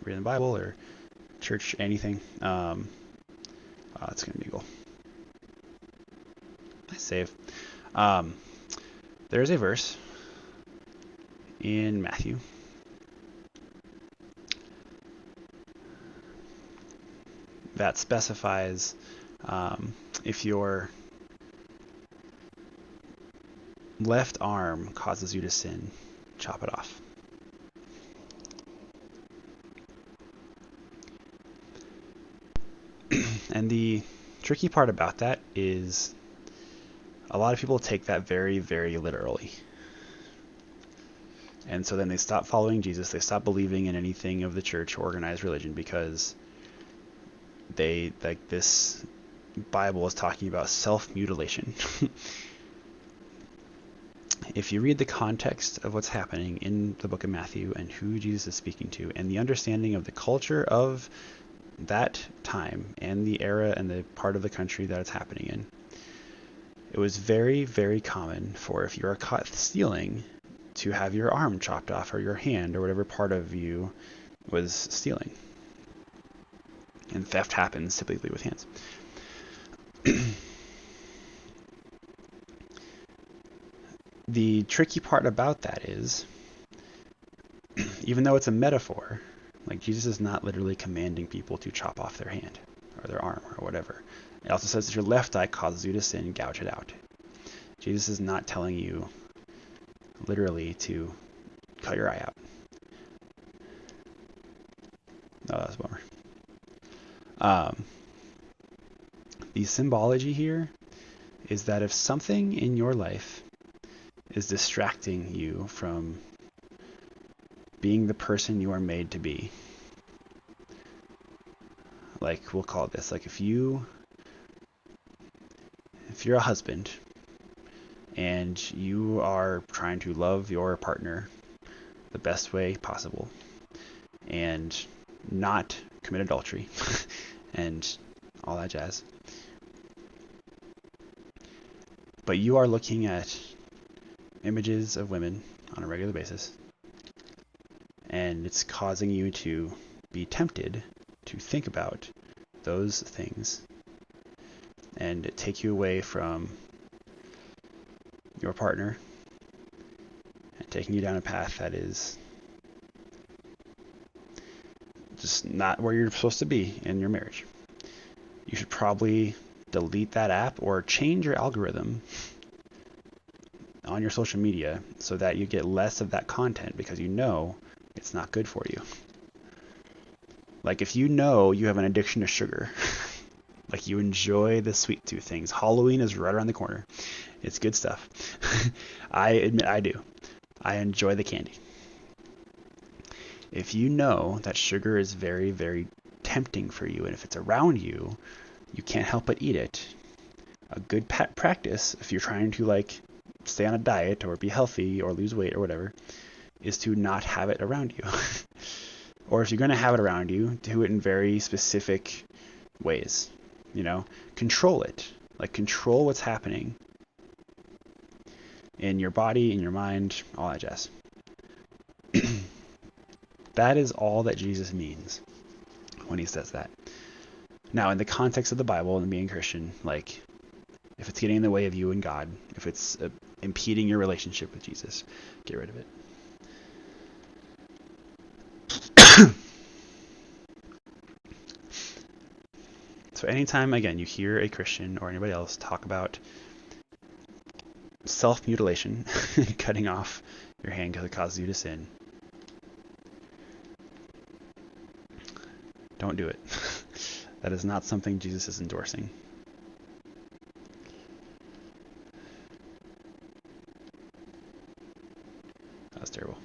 reading the Bible or church, anything. It's going to be cool. Nice save. There's a verse in Matthew that specifies if your left arm causes you to sin, chop it off. And the tricky part about that is a lot of people take that very, very literally. And so then they stop following Jesus. They stop believing in anything of the church or organized religion because they, like, this Bible is talking about self-mutilation. If you read the context of what's happening in the book of Matthew and who Jesus is speaking to and the understanding of the culture of that time and the era and the part of the country that it's happening in, it was very, very common for, if you are caught stealing, to have your arm chopped off or your hand or whatever part of you was stealing. And theft happens typically with hands. The tricky part about that is, even though it's a metaphor, like Jesus is not literally commanding people to chop off their hand or their arm or whatever. It also says if your left eye causes you to sin, gouge it out. Jesus is not telling you literally to cut your eye out. Oh, that was a bummer. The symbology here is that if something in your life is distracting you from being the person you are made to be, like, we'll call it this, like if you're a husband and you are trying to love your partner the best way possible and not commit adultery and all that jazz, but you are looking at images of women on a regular basis and it's causing you to be tempted to think about those things and take you away from your partner and taking you down a path that is just not where you're supposed to be in your marriage. You should probably delete that app or change your algorithm on your social media so that you get less of that content because you know it's not good for you. Like if you know you have an addiction to sugar, like you enjoy the sweet tooth things. Halloween is right around the corner. It's good stuff. I admit I do. I enjoy the candy. If you know that sugar is very, very tempting for you, and if it's around you, you can't help but eat it. A good practice, if you're trying to like stay on a diet or be healthy or lose weight or whatever, is to not have it around you. Or if you're going to have it around you, do it in very specific ways. You know, control it. Like control what's happening in your body, in your mind, all that jazz. That is all that Jesus means when he says that. Now, in the context of the Bible and being Christian, like if it's getting in the way of you and God, if it's impeding your relationship with Jesus, get rid of it. So anytime, again, you hear a Christian or anybody else talk about self-mutilation, cutting off your hand because it causes you to sin, don't do it. That is not something Jesus is endorsing. That was terrible.